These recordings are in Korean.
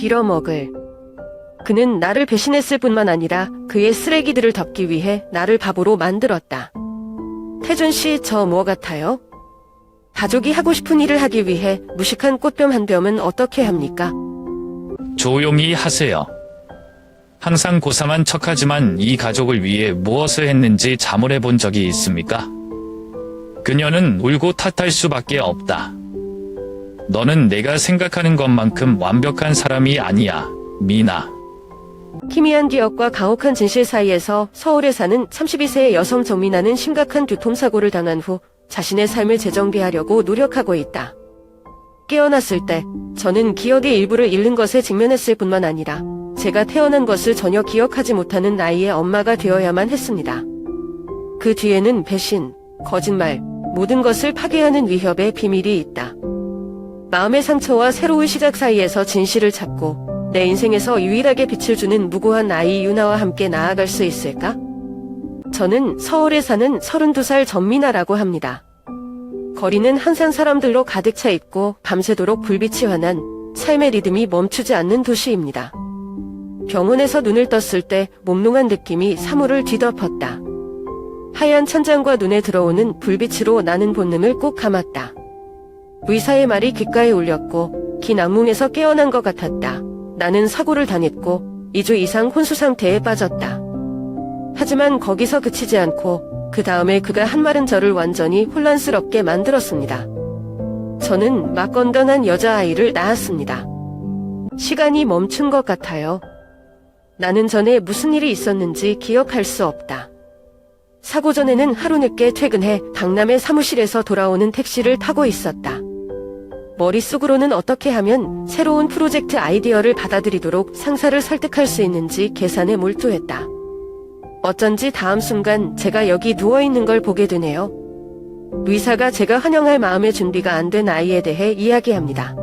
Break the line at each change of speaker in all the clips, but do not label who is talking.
빌어먹을. 그는 나를 배신했을 뿐만 아니라 그의 쓰레기들을 덮기 위해 나를 바보로 만들었다. 태준 씨, 저 뭐 같아요? 가족이 하고 싶은 일을 하기 위해 무식한 꽃뱀 한 뼘은 어떻게 합니까?
조용히 하세요. 항상 고상한 척하지만 이 가족을 위해 무엇을 했는지 자문해 본 적이 있습니까? 그녀는 울고 탓할 수밖에 없다. 너는 내가 생각하는 것만큼 완벽한 사람이 아니야, 미나.
희미한 기억과 가혹한 진실 사이에서 서울에 사는 32세의 여성 정민아는 심각한 교통사고를 당한 후 자신의 삶을 재정비하려고 노력하고 있다. 깨어났을 때 저는 기억의 일부를 잃는 것에 직면했을 뿐만 아니라 제가 태어난 것을 전혀 기억하지 못하는 나이의 엄마가 되어야만 했습니다. 그 뒤에는 배신, 거짓말, 모든 것을 파괴하는 위협의 비밀이 있다. 마음의 상처와 새로운 시작 사이에서 진실을 찾고 내 인생에서 유일하게 빛을 주는 무고한 아이 유나와 함께 나아갈 수 있을까? 저는 서울에 사는 32살 전미나라고 합니다. 거리는 항상 사람들로 가득 차 있고 밤새도록 불빛이 환한 삶의 리듬이 멈추지 않는 도시입니다. 병원에서 눈을 떴을 때 몽롱한 느낌이 사물을 뒤덮었다. 하얀 천장과 눈에 들어오는 불빛으로 나는 본능을 꼭 감았다. 의사의 말이 귓가에 울렸고 긴 악몽에서 깨어난 것 같았다. 나는 사고를 당했고 2주 이상 혼수 상태에 빠졌다. 하지만 거기서 그치지 않고 그 다음에 그가 한 말은 저를 완전히 혼란스럽게 만들었습니다. 저는 막 건강한 여자아이를 낳았습니다. 시간이 멈춘 것 같아요. 나는 전에 무슨 일이 있었는지 기억할 수 없다. 사고 전에는 하루 늦게 퇴근해 강남의 사무실에서 돌아오는 택시를 타고 있었다. 머릿속으로는 어떻게 하면 새로운 프로젝트 아이디어를 받아들이도록 상사를 설득할 수 있는지 계산에 몰두했다. 어쩐지 다음 순간 제가 여기 누워있는 걸 보게 되네요. 의사가 제가 환영할 마음의 준비가 안 된 아이에 대해 이야기합니다.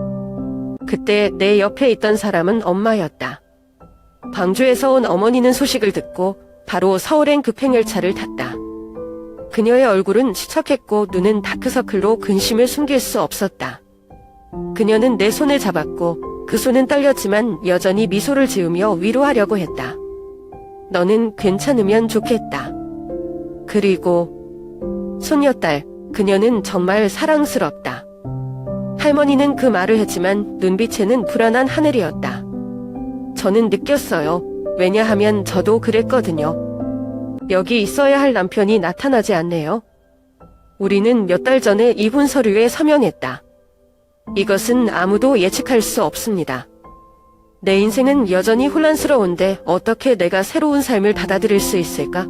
그때 내 옆에 있던 사람은 엄마였다. 광주에서 온 어머니는 소식을 듣고 바로 서울행 급행열차를 탔다. 그녀의 얼굴은 시척했고 눈은 다크서클로 근심을 숨길 수 없었다. 그녀는 내 손을 잡았고 그 손은 떨렸지만 여전히 미소를 지으며 위로하려고 했다. 너는 괜찮으면 좋겠다. 그리고 손녀딸, 그녀는 정말 사랑스럽다. 할머니는 그 말을 했지만 눈빛에는 불안한 하늘이었다. 저는 느꼈어요. 왜냐하면 저도 그랬거든요. 여기 있어야 할 남편이 나타나지 않네요. 우리는 몇 달 전에 이혼 서류에 서명했다. 이것은 아무도 예측할 수 없습니다. 내 인생은 여전히 혼란스러운데 어떻게 내가 새로운 삶을 받아들일 수 있을까?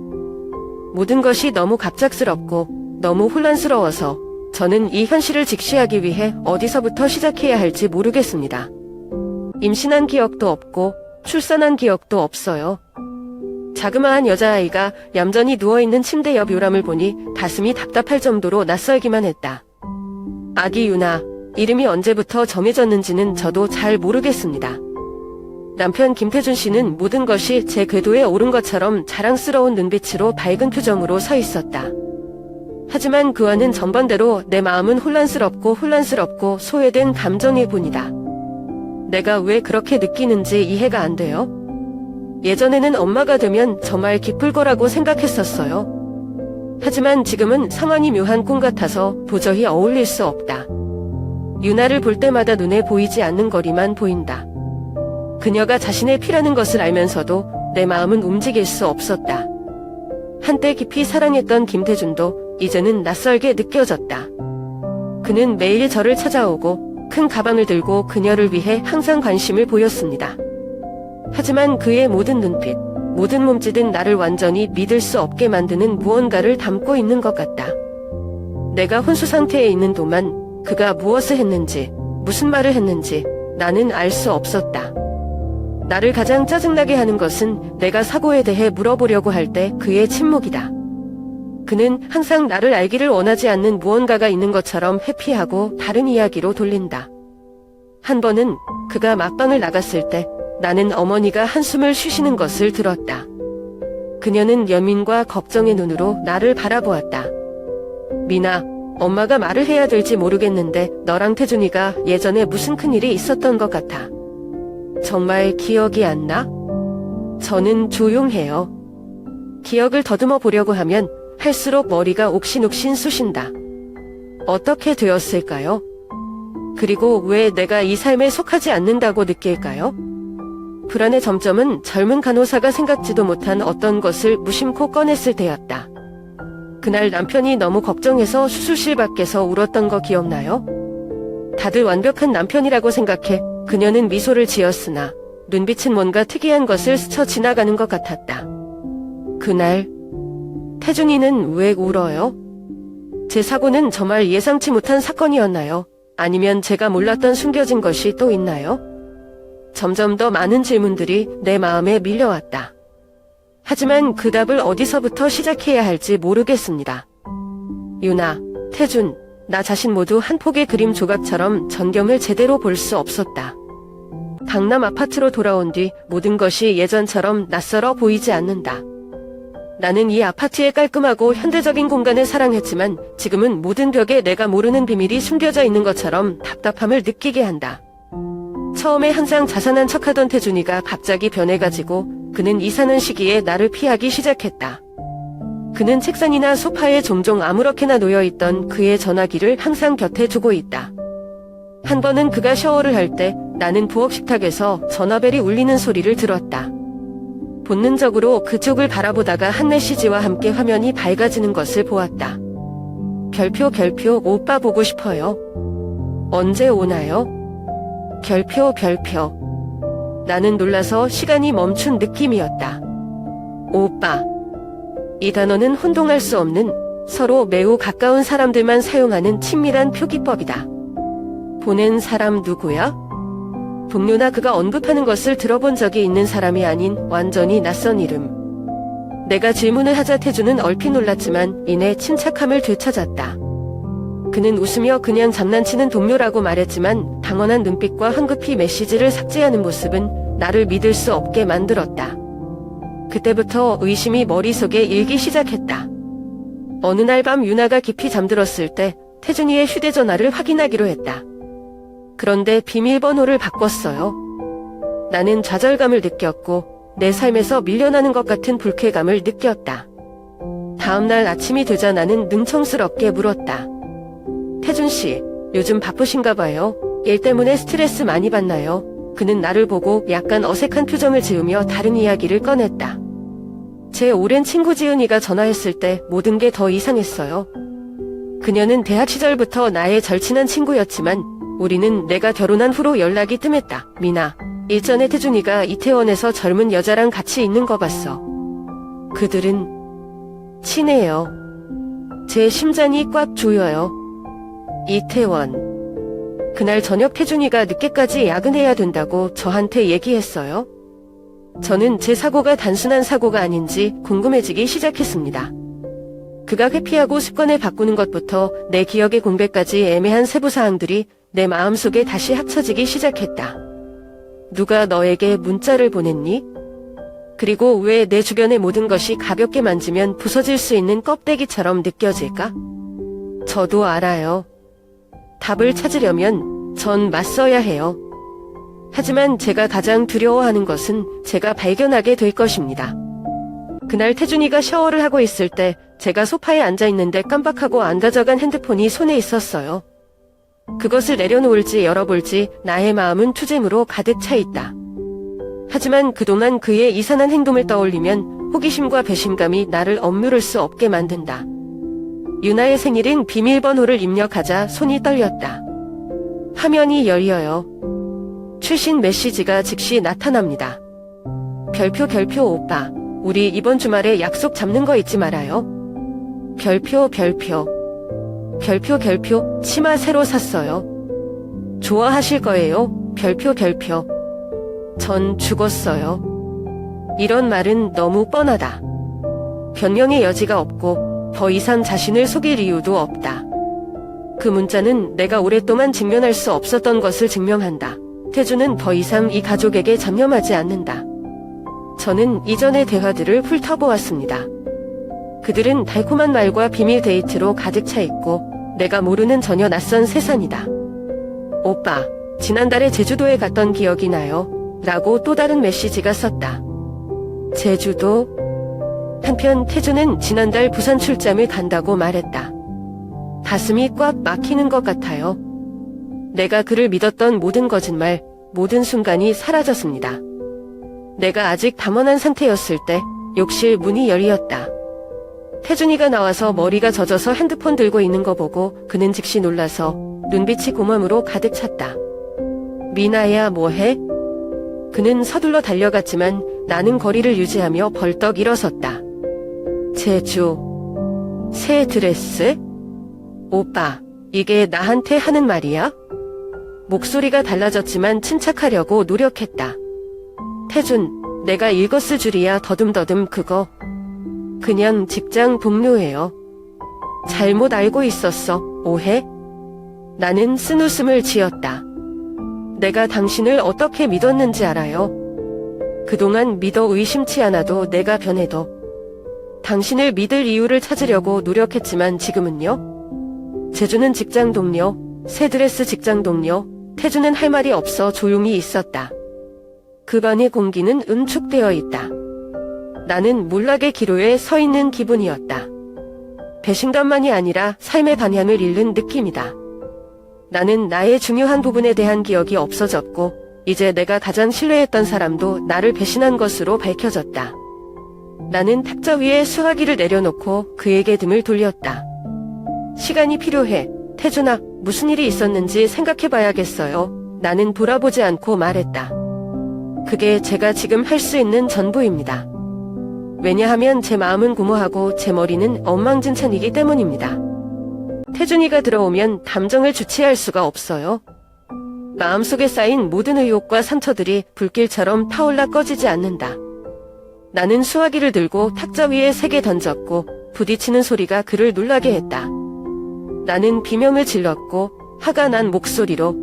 모든 것이 너무 갑작스럽고 너무 혼란스러워서 저는 이 현실을 직시하기 위해 어디서부터 시작해야 할지 모르겠습니다. 임신한 기억도 없고 출산한 기억도 없어요. 자그마한 여자아이가 얌전히 누워있는 침대 옆 요람을 보니 가슴이 답답할 정도로 낯설기만 했다. 아기 유나, 이름이 언제부터 정해졌는지는 저도 잘 모르겠습니다. 남편 김태준 씨는 모든 것이 제 궤도에 오른 것처럼 자랑스러운 눈빛으로 밝은 표정으로 서 있었다. 하지만 그와는 전반대로 내 마음은 혼란스럽고 소외된 감정일 뿐이다. 내가 왜 그렇게 느끼는지 이해가 안 돼요? 예전에는 엄마가 되면 정말 기쁠 거라고 생각했었어요. 하지만 지금은 상황이 묘한 꿈 같아서 도저히 어울릴 수 없다. 유나를 볼 때마다 눈에 보이지 않는 거리만 보인다. 그녀가 자신의 피라는 것을 알면서도 내 마음은 움직일 수 없었다. 한때 깊이 사랑했던 김태준도 이제는 낯설게 느껴졌다. 그는 매일 저를 찾아오고 큰 가방을 들고 그녀를 위해 항상 관심을 보였습니다. 하지만 그의 모든 눈빛, 모든 몸짓은 나를 완전히 믿을 수 없게 만드는 무언가를 담고 있는 것 같다. 내가 혼수 상태에 있는 동안 그가 무엇을 했는지, 무슨 말을 했는지 나는 알 수 없었다. 나를 가장 짜증나게 하는 것은 내가 사고에 대해 물어보려고 할 때 그의 침묵이다. 그는 항상 나를 알기를 원하지 않는 무언가가 있는 것처럼 회피하고 다른 이야기로 돌린다. 한 번은 그가 막방을 나갔을 때 나는 어머니가 한숨을 쉬시는 것을 들었다. 그녀는 연민과 걱정의 눈으로 나를 바라보았다. 미나, 엄마가 말을 해야 될지 모르겠는데 너랑 태준이가 예전에 무슨 큰일이 있었던 것 같아. 정말 기억이 안 나? 저는 조용해요. 기억을 더듬어 보려고 하면 할수록 머리가 옥신옥신 쑤신다. 어떻게 되었을까요? 그리고 왜 내가 이 삶에 속하지 않는다고 느낄까요? 불안의 점점은 젊은 간호사가 생각지도 못한 어떤 것을 무심코 꺼냈을 때였다. 그날 남편이 너무 걱정해서 수술실 밖에서 울었던 거 기억나요? 다들 완벽한 남편이라고 생각해 그녀는 미소를 지었으나 눈빛은 뭔가 특이한 것을 스쳐 지나가는 것 같았다. 그날 태준이는 왜 울어요? 제 사고는 정말 예상치 못한 사건이었나요? 아니면 제가 몰랐던 숨겨진 것이 또 있나요? 점점 더 많은 질문들이 내 마음에 밀려왔다. 하지만 그 답을 어디서부터 시작해야 할지 모르겠습니다. 유나, 태준, 나 자신 모두 한 폭의 그림 조각처럼 전경을 제대로 볼 수 없었다. 강남 아파트로 돌아온 뒤 모든 것이 예전처럼 낯설어 보이지 않는다. 나는 이 아파트의 깔끔하고 현대적인 공간을 사랑했지만 지금은 모든 벽에 내가 모르는 비밀이 숨겨져 있는 것처럼 답답함을 느끼게 한다. 처음에 항상 자상한 척하던 태준이가 갑자기 변해가지고 그는 이사는 시기에 나를 피하기 시작했다. 그는 책상이나 소파에 종종 아무렇게나 놓여있던 그의 전화기를 항상 곁에 두고 있다. 한 번은 그가 샤워를 할 때 나는 부엌 식탁에서 전화벨이 울리는 소리를 들었다. 본능적으로 그쪽을 바라보다가 한 메시지와 함께 화면이 밝아지는 것을 보았다. 별표 오빠 보고 싶어요. 언제 오나요? 별표. 나는 놀라서 시간이 멈춘 느낌이었다. 오빠. 이 단어는 혼동할 수 없는 서로 매우 가까운 사람들만 사용하는 친밀한 표기법이다. 보낸 사람 누구야? 동료나 그가 언급하는 것을 들어본 적이 있는 사람이 아닌 완전히 낯선 이름. 내가 질문을 하자 태준은 얼핏 놀랐지만 이내 침착함을 되찾았다. 그는 웃으며 그냥 장난치는 동료라고 말했지만 당황한 눈빛과 황급히 메시지를 삭제하는 모습은 나를 믿을 수 없게 만들었다. 그때부터 의심이 머릿속에 일기 시작했다. 어느 날 밤 유나가 깊이 잠들었을 때 태준이의 휴대전화를 확인하기로 했다. 그런데 비밀번호를 바꿨어요. 나는 좌절감을 느꼈고 내 삶에서 밀려나는 것 같은 불쾌감을 느꼈다. 다음날 아침이 되자 나는 능청스럽게 물었다. 태준 씨, 요즘 바쁘신가 봐요. 일 때문에 스트레스 많이 받나요? 그는 나를 보고 약간 어색한 표정을 지으며 다른 이야기를 꺼냈다. 제 오랜 친구 지은이가 전화했을 때 모든 게 더 이상했어요. 그녀는 대학 시절부터 나의 절친한 친구였지만 우리는 내가 결혼한 후로 연락이 뜸했다. 미나, 일전에 태준이가 이태원에서 젊은 여자랑 같이 있는 거 봤어. 그들은 친해요. 제 심장이 꽉 조여요. 이태원. 그날 저녁 태준이가 늦게까지 야근해야 된다고 저한테 얘기했어요. 저는 제 사고가 단순한 사고가 아닌지 궁금해지기 시작했습니다. 그가 회피하고 습관을 바꾸는 것부터 내 기억의 공백까지 애매한 세부사항들이 내 마음속에 다시 합쳐지기 시작했다. 누가 너에게 문자를 보냈니? 그리고 왜 내 주변의 모든 것이 가볍게 만지면 부서질 수 있는 껍데기처럼 느껴질까? 저도 알아요. 답을 찾으려면 전 맞서야 해요. 하지만 제가 가장 두려워하는 것은 제가 발견하게 될 것입니다. 그날 태준이가 샤워를 하고 있을 때 제가 소파에 앉아 있는데 깜빡하고 안 가져간 핸드폰이 손에 있었어요. 그것을 내려놓을지 열어볼지 나의 마음은 투쟁으로 가득 차 있다. 하지만 그동안 그의 이상한 행동을 떠올리면 호기심과 배신감이 나를 억누를 수 없게 만든다. 유나의 생일인 비밀번호를 입력하자 손이 떨렸다. 화면이 열려요. 최신 메시지가 즉시 나타납니다. 별표 오빠, 우리 이번 주말에 약속 잡는 거 잊지 말아요. 별표 치마 새로 샀어요. 좋아하실 거예요. 별표 전 죽었어요. 이런 말은 너무 뻔하다. 변명의 여지가 없고 더 이상 자신을 속일 이유도 없다. 그 문자는 내가 오랫동안 직면할 수 없었던 것을 증명한다. 태준은 더 이상 이 가족에게 잡념하지 않는다. 저는 이전의 대화들을 훑어보았습니다. 그들은 달콤한 말과 비밀 데이트로 가득 차 있고 내가 모르는 전혀 낯선 세상이다. 오빠, 지난달에 제주도에 갔던 기억이 나요. 라고 또 다른 메시지가 썼다. 제주도? 한편 태주는 지난달 부산 출장을 간다고 말했다. 가슴이 꽉 막히는 것 같아요. 내가 그를 믿었던 모든 거짓말, 모든 순간이 사라졌습니다. 내가 아직 담원한 상태였을 때 욕실 문이 열렸다. 태준이가 나와서 머리가 젖어서 핸드폰 들고 있는 거 보고 그는 즉시 놀라서 눈빛이 고맘으로 가득 찼다. 미나야, 뭐해? 그는 서둘러 달려갔지만 나는 거리를 유지하며 벌떡 일어섰다. 제주, 새 드레스? 오빠, 이게 나한테 하는 말이야? 목소리가 달라졌지만 침착하려고 노력했다. 태준, 내가 읽었을 줄이야. 더듬더듬 그거. 그냥 직장 동료예요. 잘못 알고 있었어. 오해? 나는 쓴웃음을 지었다. 내가 당신을 어떻게 믿었는지 알아요? 그동안 믿어 의심치 않아도 내가 변해도 당신을 믿을 이유를 찾으려고 노력했지만 지금은요? 제주는 직장 동료, 새 드레스 직장 동료, 태주는 할 말이 없어 조용히 있었다. 그 반의 공기는 음축되어 있다. 나는 몰락의 기로에 서 있는 기분이었다. 배신감만이 아니라 삶의 방향을 잃는 느낌이다. 나는 나의 중요한 부분에 대한 기억이 없어졌고 이제 내가 가장 신뢰했던 사람도 나를 배신한 것으로 밝혀졌다. 나는 탁자 위에 수화기를 내려놓고 그에게 등을 돌렸다. 시간이 필요해. 태준아, 무슨 일이 있었는지 생각해봐야겠어요. 나는 돌아보지 않고 말했다. 그게 제가 지금 할 수 있는 전부입니다. 왜냐하면 제 마음은 고무하고 제 머리는 엉망진창이기 때문입니다. 태준이가 들어오면 감정을 주체할 수가 없어요. 마음속에 쌓인 모든 의욕과 상처들이 불길처럼 타올라 꺼지지 않는다. 나는 수화기를 들고 탁자 위에 세게 던졌고 부딪히는 소리가 그를 놀라게 했다. 나는 비명을 질렀고 화가 난 목소리로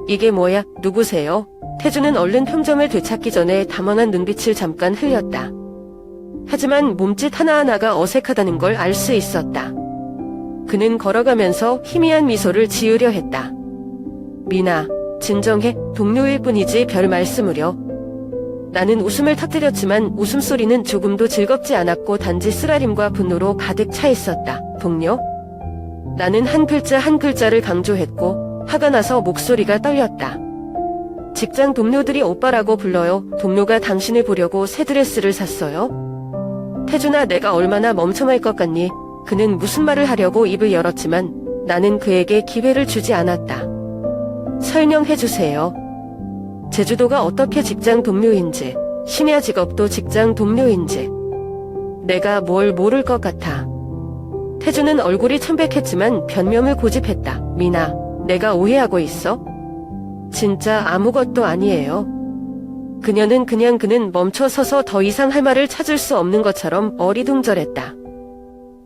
이게 뭐야? 누구세요? 태주는 얼른 평정을 되찾기 전에 담원한 눈빛을 잠깐 흘렸다. 하지만 몸짓 하나하나가 어색하다는 걸 알 수 있었다. 그는 걸어가면서 희미한 미소를 지으려 했다. 미나, 진정해. 동료일 뿐이지 별 말씀을요. 나는 웃음을 터뜨렸지만 웃음소리는 조금도 즐겁지 않았고 단지 쓰라림과 분노로 가득 차 있었다. 동료? 나는 한 글자 한 글자를 강조했고 화가 나서 목소리가 떨렸다. 직장 동료들이 오빠라고 불러요. 동료가 당신을 보려고 새 드레스를 샀어요? 태준아, 내가 얼마나 멍청할 것 같니? 그는 무슨 말을 하려고 입을 열었지만 나는 그에게 기회를 주지 않았다. 설명해주세요. 제주도가 어떻게 직장 동료인지, 심야 직업도 직장 동료인지. 내가 뭘 모를 것 같아. 태주는 얼굴이 천백했지만 변명을 고집했다. 미나, 내가 오해하고 있어? 진짜 아무것도 아니에요. 그는 멈춰 서서 더 이상 할 말을 찾을 수 없는 것처럼 어리둥절했다.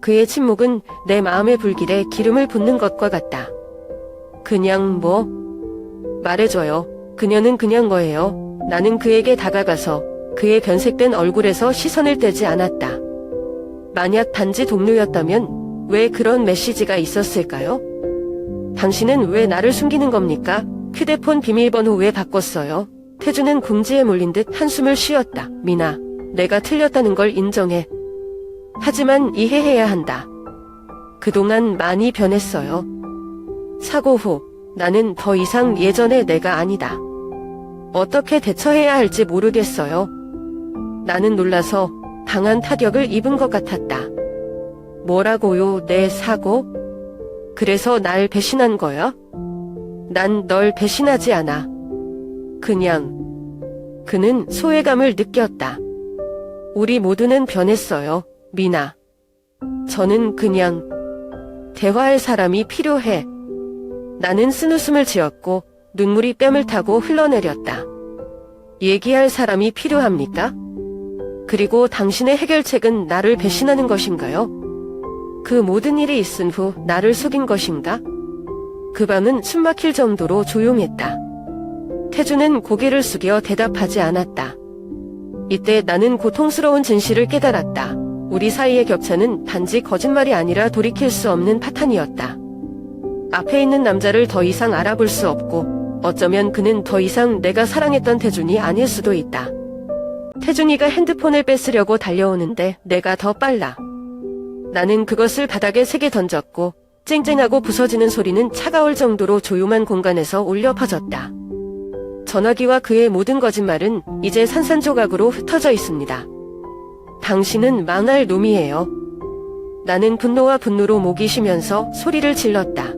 그의 침묵은 내 마음의 불길에 기름을 붓는 것과 같다. 그냥 뭐? 말해줘요. 그녀는 그냥 거예요. 나는 그에게 다가가서 그의 변색된 얼굴에서 시선을 떼지 않았다. 만약 단지 동료였다면 왜 그런 메시지가 있었을까요? 당신은 왜 나를 숨기는 겁니까? 휴대폰 비밀번호 왜 바꿨어요? 태주는 궁지에 몰린 듯 한숨을 쉬었다. 미나, 내가 틀렸다는 걸 인정해. 하지만 이해해야 한다. 그동안 많이 변했어요. 사고 후 나는 더 이상 예전의 내가 아니다. 어떻게 대처해야 할지 모르겠어요. 나는 놀라서 강한 타격을 입은 것 같았다. 뭐라고요? 내 사고? 그래서 날 배신한 거야? 난 널 배신하지 않아. 그는 소외감을 느꼈다. 우리 모두는 변했어요, 미나. 저는 그냥 대화할 사람이 필요해. 나는 쓴웃음을 지었고 눈물이 뺨을 타고 흘러내렸다. 얘기할 사람이 필요합니까? 그리고 당신의 해결책은 나를 배신하는 것인가요? 그 모든 일이 있은 후 나를 속인 것인가? 그 밤은 숨막힐 정도로 조용했다. 태주는 고개를 숙여 대답하지 않았다. 이때 나는 고통스러운 진실을 깨달았다. 우리 사이의 격차는 단지 거짓말이 아니라 돌이킬 수 없는 파탄이었다. 앞에 있는 남자를 더 이상 알아볼 수 없고 어쩌면 그는 더 이상 내가 사랑했던 태준이 아닐 수도 있다. 태준이가 핸드폰을 뺏으려고 달려오는데 내가 더 빨라. 나는 그것을 바닥에 세게 던졌고 쨍쨍하고 부서지는 소리는 차가울 정도로 조용한 공간에서 울려 퍼졌다. 전화기와 그의 모든 거짓말은 이제 산산조각으로 흩어져 있습니다. 당신은 망할 놈이에요. 나는 분노와 분노로 목이 쉬면서 소리를 질렀다.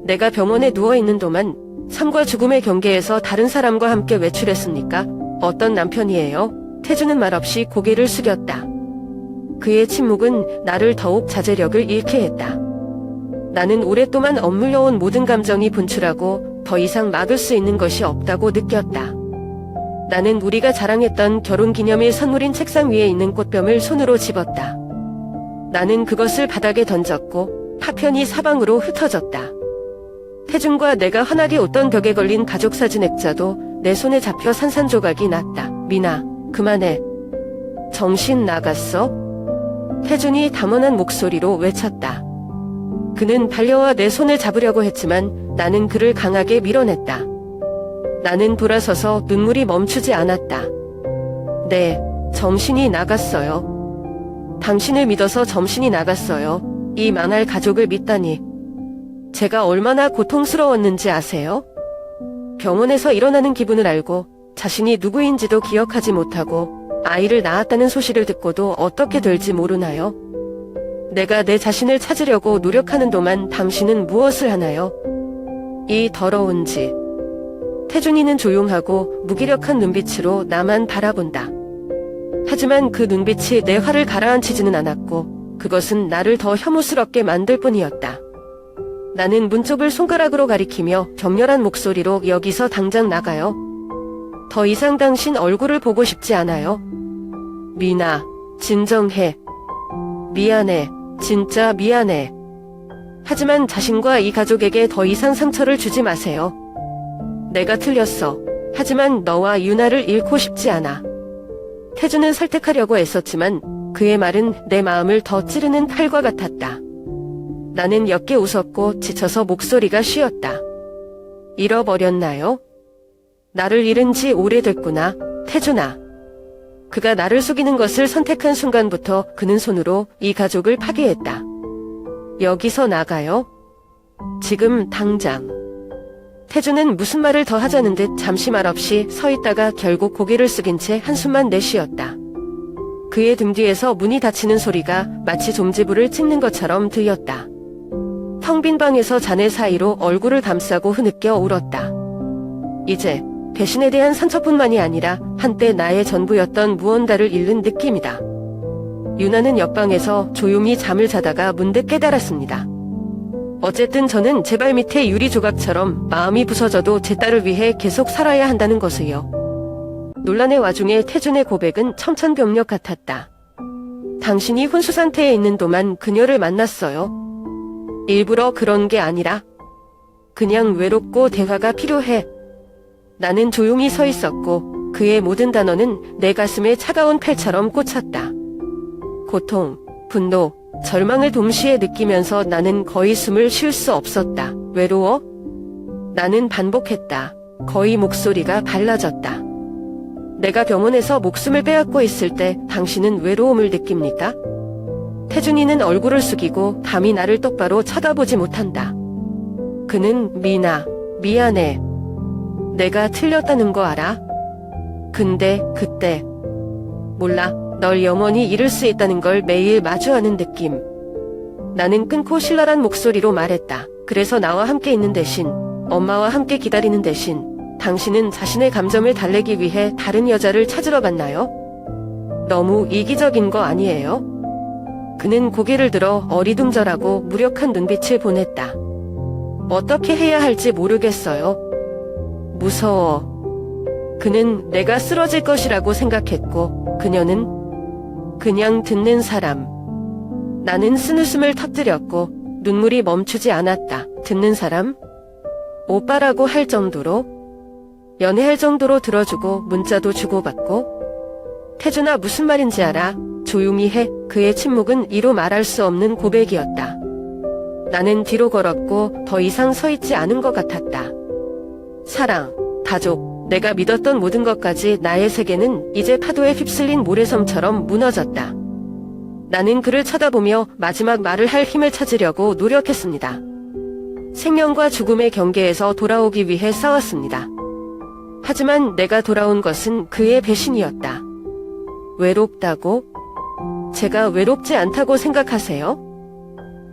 내가 병원에 누워있는 동안 삶과 죽음의 경계에서 다른 사람과 함께 외출했습니까? 어떤 남편이에요? 태준은 말없이 고개를 숙였다. 그의 침묵은 나를 더욱 자제력을 잃게 했다. 나는 오랫동안 억눌려온 모든 감정이 분출하고 더 이상 막을 수 있는 것이 없다고 느꼈다. 나는 우리가 자랑했던 결혼기념일 선물인 책상 위에 있는 꽃뱀을 손으로 집었다. 나는 그것을 바닥에 던졌고 파편이 사방으로 흩어졌다. 태준과 내가 환하게 웃던 벽에 걸린 가족사진 액자도 내 손에 잡혀 산산조각이 났다. 미나, 그만해. 정신 나갔어? 태준이 담원한 목소리로 외쳤다. 그는 달려와 내 손을 잡으려고 했지만 나는 그를 강하게 밀어냈다. 나는 돌아서서 눈물이 멈추지 않았다. 네, 정신이 나갔어요. 당신을 믿어서 정신이 나갔어요. 이 망할 가족을 믿다니. 제가 얼마나 고통스러웠는지 아세요? 병원에서 일어나는 기분을 알고 자신이 누구인지도 기억하지 못하고 아이를 낳았다는 소식을 듣고도 어떻게 될지 모르나요? 내가 내 자신을 찾으려고 노력하는 동안 당신은 무엇을 하나요? 이 더러운 짓. 태준이는 조용하고 무기력한 눈빛으로 나만 바라본다. 하지만 그 눈빛이 내 화를 가라앉히지는 않았고 그것은 나를 더 혐오스럽게 만들 뿐이었다. 나는 문 쪽을 손가락으로 가리키며 격렬한 목소리로 여기서 당장 나가요. 더 이상 당신 얼굴을 보고 싶지 않아요. 미나, 진정해. 미안해. 진짜 미안해. 하지만 자신과 이 가족에게 더 이상 상처를 주지 마세요. 내가 틀렸어. 하지만 너와 유나를 잃고 싶지 않아. 태준은 설득하려고 애썼지만 그의 말은 내 마음을 더 찌르는 칼과 같았다. 나는 옅게 웃었고 지쳐서 목소리가 쉬었다. 잃어버렸나요? 나를 잃은 지 오래됐구나, 태준아. 그가 나를 속이는 것을 선택한 순간부터 그는 손으로 이 가족을 파괴했다. 여기서 나가요? 지금 당장. 태준은 무슨 말을 더 하자는 듯 잠시 말없이 서 있다가 결국 고개를 숙인 채 한숨만 내쉬었다. 그의 등 뒤에서 문이 닫히는 소리가 마치 종지부를 찍는 것처럼 들렸다. 텅 빈 방에서 자네 사이로 얼굴을 감싸고 흐느껴 울었다. 이제 배신에 대한 상처뿐만이 아니라 한때 나의 전부였던 무언가를 잃는 느낌이다. 유나는 옆방에서 조용히 잠을 자다가 문득 깨달았습니다. 어쨌든 저는 제 발 밑에 유리 조각처럼 마음이 부서져도 제 딸을 위해 계속 살아야 한다는 것을요. 논란의 와중에 태준의 고백은 청천벽력 같았다. 당신이 혼수 상태에 있는 동안 그녀를 만났어요. 일부러 그런 게 아니라 그냥 외롭고 대화가 필요해. 나는 조용히 서 있었고 그의 모든 단어는 내 가슴에 차가운 칼처럼 꽂혔다. 고통, 분노, 절망을 동시에 느끼면서 나는 거의 숨을 쉴 수 없었다. 외로워? 나는 반복했다. 거의 목소리가 갈라졌다. 내가 병원에서 목숨을 빼앗고 있을 때 당신은 외로움을 느낍니까? 태준이는 얼굴을 숙이고 감히 나를 똑바로 쳐다보지 못한다. 그는 미나, 미안해. 내가 틀렸다는 거 알아? 근데 그때 몰라. 널 영원히 잃을 수 있다는 걸 매일 마주하는 느낌. 나는 끊고 신랄한 목소리로 말했다. 그래서 나와 함께 있는 대신, 엄마와 함께 기다리는 대신 당신은 자신의 감정을 달래기 위해 다른 여자를 찾으러 갔나요? 너무 이기적인 거 아니에요? 그는 고개를 들어 어리둥절하고 무력한 눈빛을 보냈다. 어떻게 해야 할지 모르겠어요. 무서워. 그는 내가 쓰러질 것이라고 생각했고 그녀는 그냥 듣는 사람. 나는 쓴웃음을 터뜨렸고 눈물이 멈추지 않았다. 듣는 사람? 오빠라고 할 정도로? 연애할 정도로 들어주고 문자도 주고받고? 태준아, 무슨 말인지 알아? 조용히 해. 그의 침묵은 이루 말할 수 없는 고백이었다. 나는 뒤로 걸었고 더 이상 서 있지 않은 것 같았다. 사랑, 가족, 내가 믿었던 모든 것까지 나의 세계는 이제 파도에 휩쓸린 모래섬처럼 무너졌다. 나는 그를 쳐다보며 마지막 말을 할 힘을 찾으려고 노력했습니다. 생명과 죽음의 경계에서 돌아오기 위해 싸웠습니다. 하지만 내가 돌아온 것은 그의 배신이었다. 외롭다고? 제가 외롭지 않다고 생각하세요?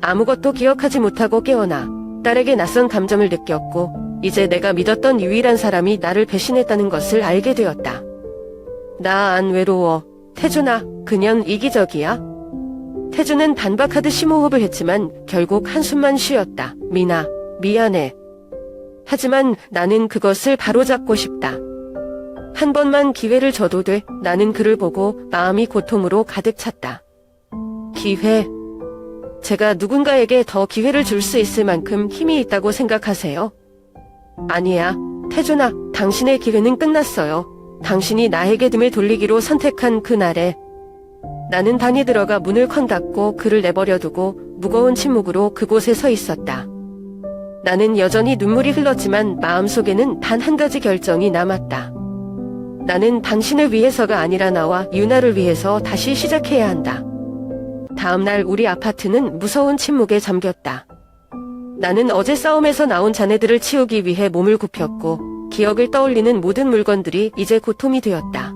아무것도 기억하지 못하고 깨어나 딸에게 낯선 감정을 느꼈고 이제 내가 믿었던 유일한 사람이 나를 배신했다는 것을 알게 되었다. 나 안 외로워. 태준아, 그년 이기적이야? 태준은 반박하듯 심호흡을 했지만 결국 한숨만 쉬었다. 미나, 미안해. 하지만 나는 그것을 바로잡고 싶다. 한 번만 기회를 줘도 돼. 나는 그를 보고 마음이 고통으로 가득 찼다. 기회. 제가 누군가에게 더 기회를 줄 수 있을 만큼 힘이 있다고 생각하세요? 아니야. 태준아, 당신의 기회는 끝났어요. 당신이 나에게 등을 돌리기로 선택한 그날에 나는 방에 들어가 문을 쾅 닫고 그를 내버려두고 무거운 침묵으로 그곳에 서 있었다. 나는 여전히 눈물이 흘렀지만 마음속에는 단 한 가지 결정이 남았다. 나는 당신을 위해서가 아니라 나와 유나를 위해서 다시 시작해야 한다. 다음날 우리 아파트는 무서운 침묵에 잠겼다. 나는 어제 싸움에서 나온 자네들을 치우기 위해 몸을 굽혔고 기억을 떠올리는 모든 물건들이 이제 고통이 되었다.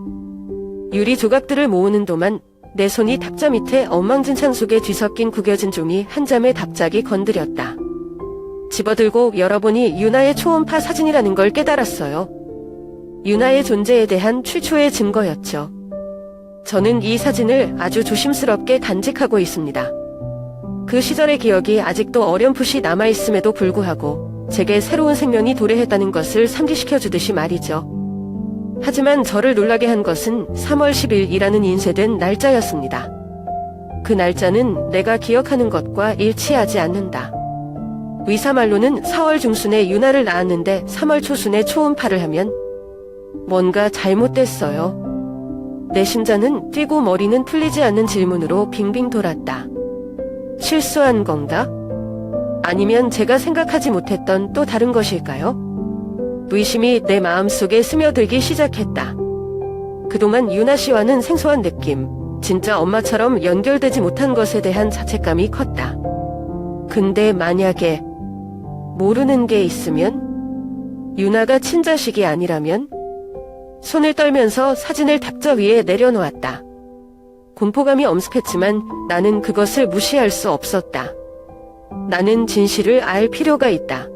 유리 조각들을 모으는 동안 내 손이 탁자 밑에 엉망진창 속에 뒤섞인 구겨진 종이 한 잠에 갑자기 건드렸다. 집어들고 열어보니 유나의 초음파 사진이라는 걸 깨달았어요. 유나의 존재에 대한 최초의 증거였죠. 저는 이 사진을 아주 조심스럽게 간직하고 있습니다. 그 시절의 기억이 아직도 어렴풋이 남아있음에도 불구하고 제게 새로운 생명이 도래했다는 것을 상기시켜주듯이 말이죠. 하지만 저를 놀라게 한 것은 3월 10일이라는 인쇄된 날짜였습니다. 그 날짜는 내가 기억하는 것과 일치하지 않는다. 의사말로는 4월 중순에 유나를 낳았는데 3월 초순에 초음파를 하면 뭔가 잘못됐어요. 내 심장은 뛰고 머리는 풀리지 않는 질문으로 빙빙 돌았다. 실수한 건가? 아니면 제가 생각하지 못했던 또 다른 것일까요? 의심이 내 마음속에 스며들기 시작했다. 그동안 유나 씨와는 생소한 느낌, 진짜 엄마처럼 연결되지 못한 것에 대한 자책감이 컸다. 근데 만약에 모르는 게 있으면? 유나가 친자식이 아니라면? 손을 떨면서 사진을 탁자 위에 내려놓았다. 공포감이 엄습했지만 나는 그것을 무시할 수 없었다. 나는 진실을 알 필요가 있다.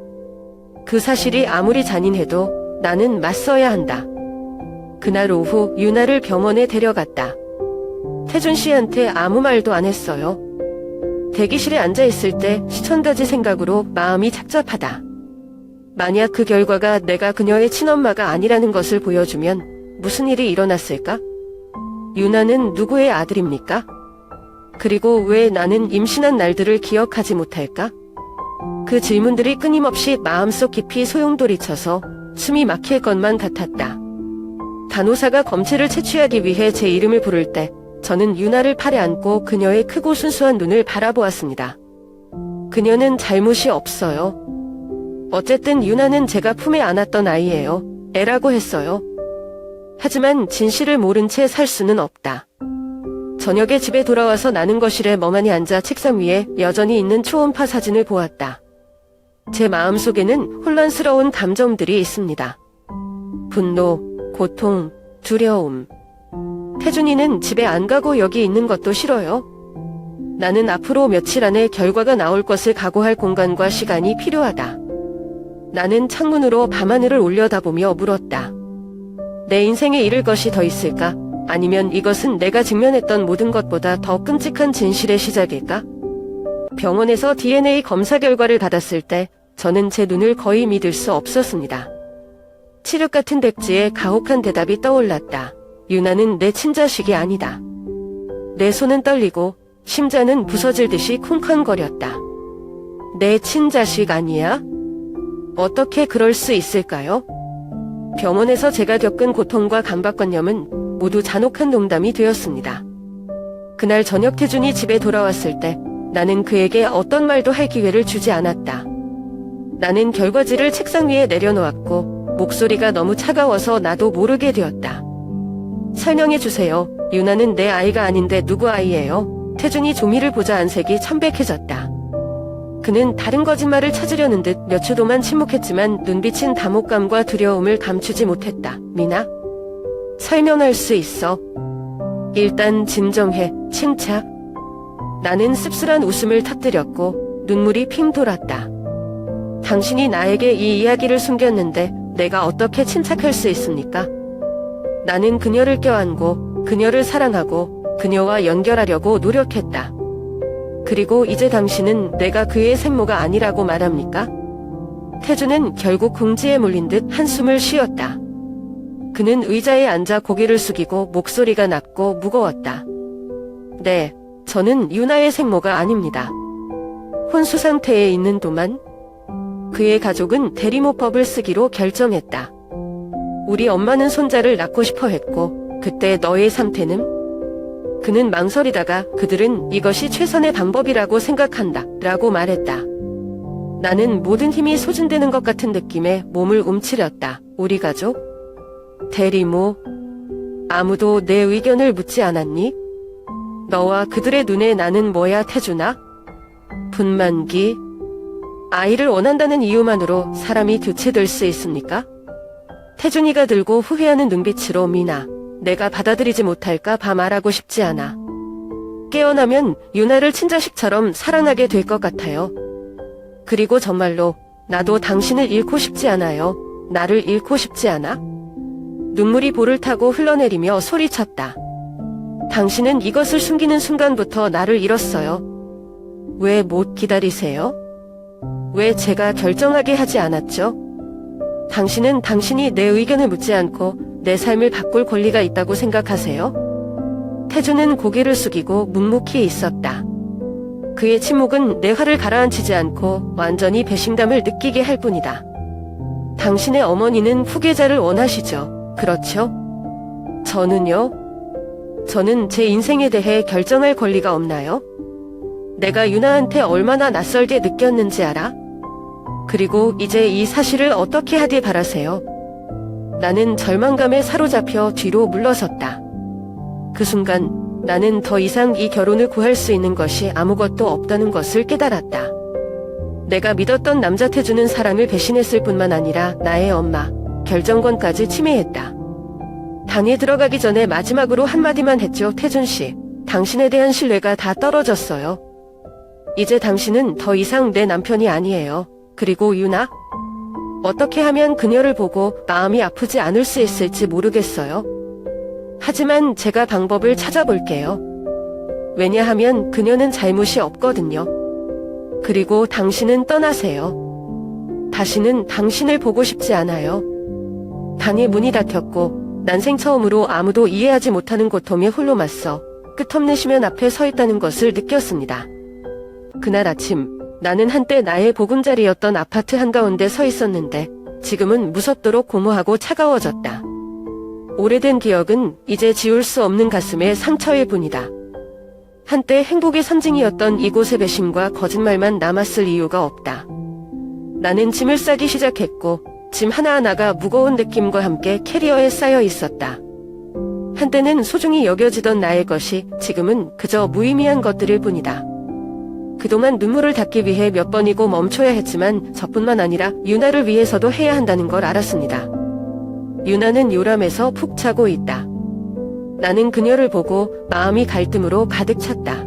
그 사실이 아무리 잔인해도 나는 맞서야 한다. 그날 오후 유나를 병원에 데려갔다. 태준 씨한테 아무 말도 안 했어요. 대기실에 앉아있을 때 시천가지 생각으로 마음이 착잡하다. 만약 그 결과가 내가 그녀의 친엄마가 아니라는 것을 보여주면 무슨 일이 일어났을까? 유나는 누구의 아들입니까? 그리고 왜 나는 임신한 날들을 기억하지 못할까? 그 질문들이 끊임없이 마음속 깊이 소용돌이쳐서 숨이 막힐 것만 같았다. 간호사가 검체를 채취하기 위해 제 이름을 부를 때 저는 유나를 팔에 안고 그녀의 크고 순수한 눈을 바라보았습니다. 그녀는 잘못이 없어요. 어쨌든 유나는 제가 품에 안았던 아이예요. 애라고 했어요. 하지만 진실을 모른 채 살 수는 없다. 저녁에 집에 돌아와서 나는 거실에 멍하니 앉아 책상 위에 여전히 있는 초음파 사진을 보았다. 제 마음속에는 혼란스러운 감정들이 있습니다. 분노, 고통, 두려움. 태준이는 집에 안 가고 여기 있는 것도 싫어요. 나는 앞으로 며칠 안에 결과가 나올 것을 각오할 공간과 시간이 필요하다. 나는 창문으로 밤하늘을 올려다보며 물었다. 내 인생에 이를 것이 더 있을까? 아니면 이것은 내가 직면했던 모든 것보다 더 끔찍한 진실의 시작일까? 병원에서 DNA 검사 결과를 받았을 때 저는 제 눈을 거의 믿을 수 없었습니다. 칠흑 같은 백지에 가혹한 대답이 떠올랐다. 유나는 내 친자식이 아니다. 내 손은 떨리고 심장은 부서질 듯이 쿵쾅거렸다. 내 친자식 아니야? 어떻게 그럴 수 있을까요? 병원에서 제가 겪은 고통과 강박관념은 모두 잔혹한 농담이 되었습니다. 그날 저녁 태준이 집에 돌아왔을 때 나는 그에게 어떤 말도 할 기회를 주지 않았다. 나는 결과지를 책상 위에 내려놓았고 목소리가 너무 차가워서 나도 모르게 되었다. 설명해주세요. 유나는 내 아이가 아닌데 누구 아이예요? 태준이 조미를 보자 안색이 천백해졌다. 그는 다른 거짓말을 찾으려는 듯 몇 초 동안 침묵했지만 눈빛은 담혹감과 두려움을 감추지 못했다. 미나? 설명할 수 있어. 일단 진정해. 침착. 나는 씁쓸한 웃음을 터뜨렸고 눈물이 핑 돌았다. 당신이 나에게 이 이야기를 숨겼는데 내가 어떻게 침착할 수 있습니까? 나는 그녀를 껴안고 그녀를 사랑하고 그녀와 연결하려고 노력했다. 그리고 이제 당신은 내가 그의 생모가 아니라고 말합니까? 태주는 결국 궁지에 몰린 듯 한숨을 쉬었다. 그는 의자에 앉아 고개를 숙이고 목소리가 낮고 무거웠다. 네, 저는 유나의 생모가 아닙니다. 혼수 상태에 있는 동안 그의 가족은 대리모법을 쓰기로 결정했다. 우리 엄마는 손자를 낳고 싶어 했고 그때 너의 상태는? 그는 망설이다가 그들은 이것이 최선의 방법이라고 생각한다 라고 말했다. 나는 모든 힘이 소진되는 것 같은 느낌에 몸을 움츠렸다. 우리 가족? 대리모? 아무도 내 의견을 묻지 않았니? 너와 그들의 눈에 나는 뭐야 태준아? 분만기? 아이를 원한다는 이유만으로 사람이 교체될 수 있습니까? 태준이가 들고 후회하는 눈빛으로 미나, 내가 받아들이지 못할까 봐 말하고 싶지 않아. 깨어나면 유나를 친자식처럼 사랑하게 될 것 같아요. 그리고 정말로 나도 당신을 잃고 싶지 않아요. 나를 잃고 싶지 않아? 눈물이 볼을 타고 흘러내리며 소리쳤다. 당신은 이것을 숨기는 순간부터 나를 잃었어요. 왜 못 기다리세요? 왜 제가 결정하게 하지 않았죠? 당신은 당신이 내 의견을 묻지 않고 내 삶을 바꿀 권리가 있다고 생각하세요? 태주는 고개를 숙이고 묵묵히 있었다. 그의 침묵은 내 화를 가라앉히지 않고 완전히 배신감을 느끼게 할 뿐이다. 당신의 어머니는 후계자를 원하시죠? 그렇죠? 저는요? 저는 제 인생에 대해 결정할 권리가 없나요? 내가 유나한테 얼마나 낯설게 느꼈는지 알아? 그리고 이제 이 사실을 어떻게 하길 바라세요? 나는 절망감에 사로잡혀 뒤로 물러섰다. 그 순간 나는 더 이상 이 결혼을 구할 수 있는 것이 아무것도 없다는 것을 깨달았다. 내가 믿었던 남자 태주는 사랑을 배신했을 뿐만 아니라 나의 엄마, 결정권까지 침해했다. 방에 들어가기 전에 마지막으로 한마디만 했죠. 태준 씨, 당신에 대한 신뢰가 다 떨어졌어요. 이제 당신은 더 이상 내 남편이 아니에요. 그리고 유나? 어떻게 하면 그녀를 보고 마음이 아프지 않을 수 있을지 모르겠어요. 하지만 제가 방법을 찾아볼게요. 왜냐하면 그녀는 잘못이 없거든요. 그리고 당신은 떠나세요. 다시는 당신을 보고 싶지 않아요. 방의 문이 닫혔고 난생 처음으로 아무도 이해하지 못하는 고통에 홀로 맞서 끝없는 심연 앞에 서 있다는 것을 느꼈습니다. 그날 아침 나는 한때 나의 보금자리였던 아파트 한가운데 서 있었는데 지금은 무섭도록 고무하고 차가워졌다. 오래된 기억은 이제 지울 수 없는 가슴의 상처일 뿐이다. 한때 행복의 상징이었던 이곳의 배신과 거짓말만 남았을 이유가 없다. 나는 짐을 싸기 시작했고 짐 하나하나가 무거운 느낌과 함께 캐리어에 쌓여 있었다. 한때는 소중히 여겨지던 나의 것이 지금은 그저 무의미한 것들일 뿐이다. 그동안 눈물을 닦기 위해 몇 번이고 멈춰야 했지만 저뿐만 아니라 유나를 위해서도 해야 한다는 걸 알았습니다. 유나는 요람에서 푹 자고 있다. 나는 그녀를 보고 마음이 갈등으로 가득 찼다.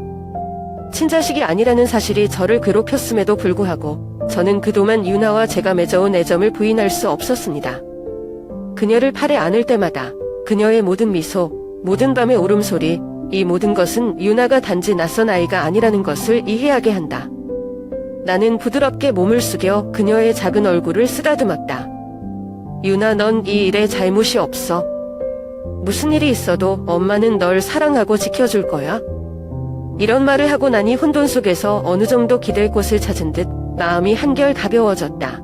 친자식이 아니라는 사실이 저를 괴롭혔음에도 불구하고 저는 그동안 유나와 제가 맺어온 애정을 부인할 수 없었습니다. 그녀를 팔에 안을 때마다 그녀의 모든 미소, 모든 밤의 울음소리, 이 모든 것은 유나가 단지 낯선 아이가 아니라는 것을 이해하게 한다. 나는 부드럽게 몸을 숙여 그녀의 작은 얼굴을 쓰다듬었다. 유나, 넌 이 일에 잘못이 없어. 무슨 일이 있어도 엄마는 널 사랑하고 지켜줄 거야. 이런 말을 하고 나니 혼돈 속에서 어느 정도 기댈 곳을 찾은 듯 마음이 한결 가벼워졌다.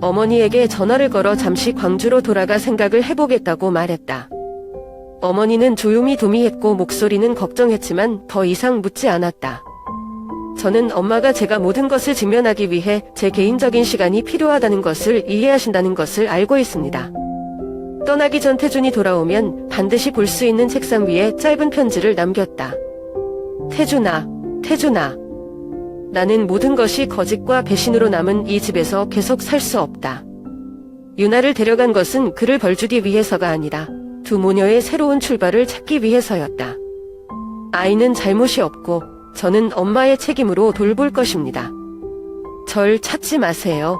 어머니에게 전화를 걸어 잠시 광주로 돌아가 생각을 해보겠다고 말했다. 어머니는 조용히 도미했고 목소리는 걱정했지만 더 이상 묻지 않았다. 저는 엄마가 제가 모든 것을 직면하기 위해 제 개인적인 시간이 필요하다는 것을 이해하신다는 것을 알고 있습니다. 떠나기 전 태준이 돌아오면 반드시 볼 수 있는 책상 위에 짧은 편지를 남겼다. 태준아, 태준아. 나는 모든 것이 거짓과 배신으로 남은 이 집에서 계속 살 수 없다. 유나를 데려간 것은 그를 벌주기 위해서가 아니라 두 모녀의 새로운 출발을 찾기 위해서였다. 아이는 잘못이 없고 저는 엄마의 책임으로 돌볼 것입니다. 절 찾지 마세요.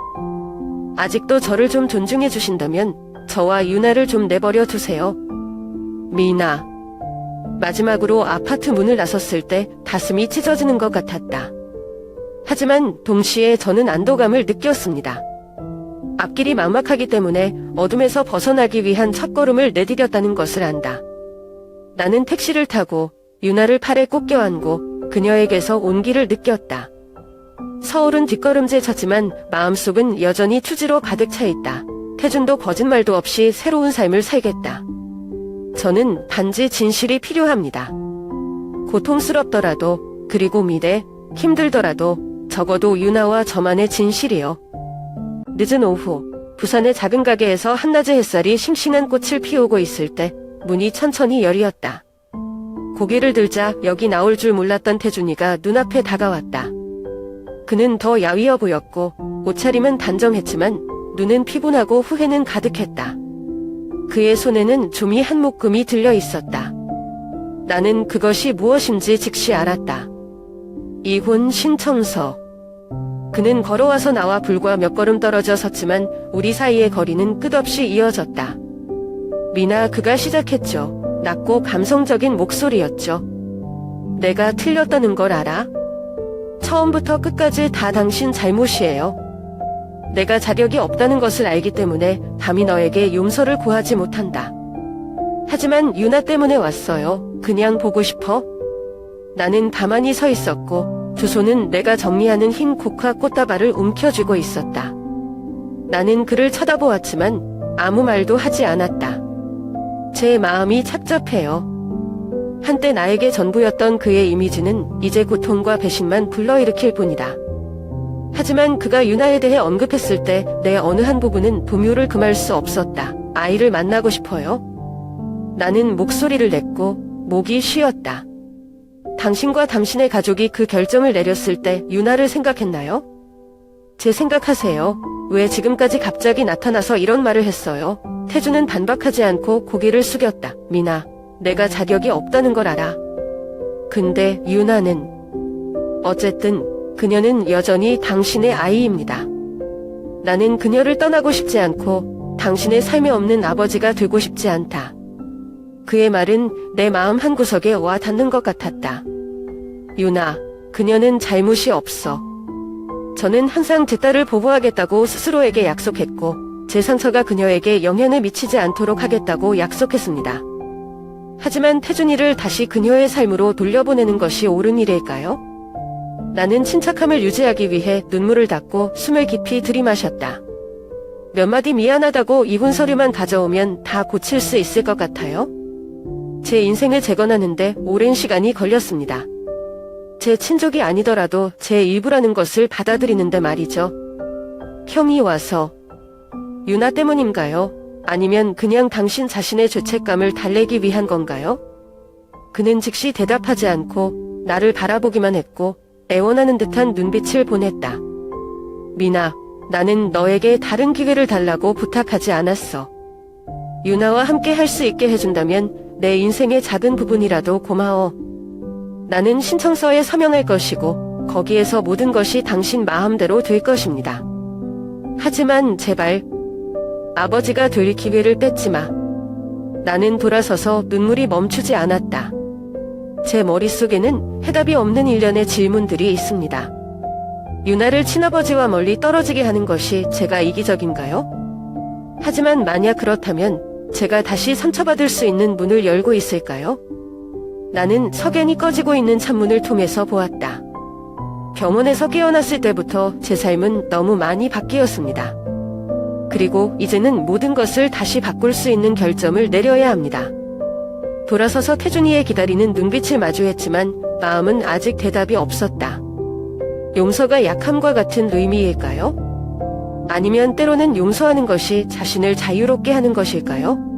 아직도 저를 좀 존중해 주신다면 저와 유나를 좀 내버려 두세요. 미나. 마지막으로 아파트 문을 나섰을 때 가슴이 찢어지는 것 같았다. 하지만 동시에 저는 안도감을 느꼈습니다. 앞길이 막막하기 때문에 어둠에서 벗어나기 위한 첫걸음을 내디뎠다는 것을 안다. 나는 택시를 타고 유나를 팔에 꼭 껴안고 그녀에게서 온기를 느꼈다. 서울은 뒷걸음질 쳤지만 마음속은 여전히 투지로 가득 차 있다. 태준도 거짓말도 없이 새로운 삶을 살겠다. 저는 단지 진실이 필요합니다. 고통스럽더라도, 그리고 미래, 힘들더라도 적어도 유나와 저만의 진실이요. 늦은 오후, 부산의 작은 가게에서 한낮의 햇살이 싱싱한 꽃을 피우고 있을 때 문이 천천히 열렸다. 고개를 들자 여기 나올 줄 몰랐던 태준이가 눈앞에 다가왔다. 그는 더 야위어 보였고 옷차림은 단정했지만 눈은 피곤하고 후회는 가득했다. 그의 손에는 종이 한 묶음이 들려 있었다. 나는 그것이 무엇인지 즉시 알았다. 이혼 신청서. 그는 걸어와서 나와 불과 몇 걸음 떨어져 섰지만 우리 사이의 거리는 끝없이 이어졌다. 미나, 그가 시작했죠. 낮고 감성적인 목소리였죠. 내가 틀렸다는 걸 알아? 처음부터 끝까지 다 당신 잘못이에요. 내가 자격이 없다는 것을 알기 때문에 감히 너에게 용서를 구하지 못한다. 하지만 유나 때문에 왔어요. 그냥 보고 싶어? 나는 가만히 서 있었고 두 손은 내가 정리하는 흰 국화 꽃다발을 움켜쥐고 있었다. 나는 그를 쳐다보았지만 아무 말도 하지 않았다. 제 마음이 착잡해요. 한때 나에게 전부였던 그의 이미지는 이제 고통과 배신만 불러일으킬 뿐이다. 하지만 그가 유나에 대해 언급했을 때 내 어느 한 부분은 분묘를 금할 수 없었다. 아이를 만나고 싶어요? 나는 목소리를 냈고 목이 쉬었다. 당신과 당신의 가족이 그 결정을 내렸을 때 유나를 생각했나요? 제 생각하세요. 왜 지금까지 갑자기 나타나서 이런 말을 했어요? 태준은 반박하지 않고 고개를 숙였다. 미나, 내가 자격이 없다는 걸 알아. 근데 유나는, 어쨌든 그녀는 여전히 당신의 아이입니다. 나는 그녀를 떠나고 싶지 않고 당신의 삶에 없는 아버지가 되고 싶지 않다. 그의 말은 내 마음 한구석에 와 닿는 것 같았다. 유나, 그녀는 잘못이 없어. 저는 항상 제 딸을 보호하겠다고 스스로에게 약속했고 제 상처가 그녀에게 영향을 미치지 않도록 하겠다고 약속했습니다. 하지만 태준이를 다시 그녀의 삶으로 돌려보내는 것이 옳은 일일까요? 나는 침착함을 유지하기 위해 눈물을 닦고 숨을 깊이 들이마셨다. 몇 마디 미안하다고 이혼 서류만 가져오면 다 고칠 수 있을 것 같아요? 제 인생을 재건하는데 오랜 시간이 걸렸습니다. 제 친족이 아니더라도 제 일부라는 것을 받아들이는데 말이죠. 형이 와서 유나 때문인가요? 아니면 그냥 당신 자신의 죄책감을 달래기 위한 건가요? 그는 즉시 대답하지 않고 나를 바라보기만 했고 애원하는 듯한 눈빛을 보냈다. 미나, 나는 너에게 다른 기회를 달라고 부탁하지 않았어. 유나와 함께 할 수 있게 해준다면 내 인생의 작은 부분이라도 고마워. 나는 신청서에 서명할 것이고 거기에서 모든 것이 당신 마음대로 될 것입니다. 하지만 제발 아버지가 될 기회를 뺏지 마. 나는 돌아서서 눈물이 멈추지 않았다. 제 머릿속에는 해답이 없는 일련의 질문들이 있습니다. 유나를 친아버지와 멀리 떨어지게 하는 것이 제가 이기적인가요? 하지만 만약 그렇다면 제가 다시 상처받을 수 있는 문을 열고 있을까요? 나는 석연히 꺼지고 있는 창문을 통해서 보았다. 병원에서 깨어났을 때부터 제 삶은 너무 많이 바뀌었습니다. 그리고 이제는 모든 것을 다시 바꿀 수 있는 결정을 내려야 합니다. 돌아서서 태준이의 기다리는 눈빛을 마주했지만 마음은 아직 대답이 없었다. 용서가 약함과 같은 의미일까요? 아니면 때로는 용서하는 것이 자신을 자유롭게 하는 것일까요?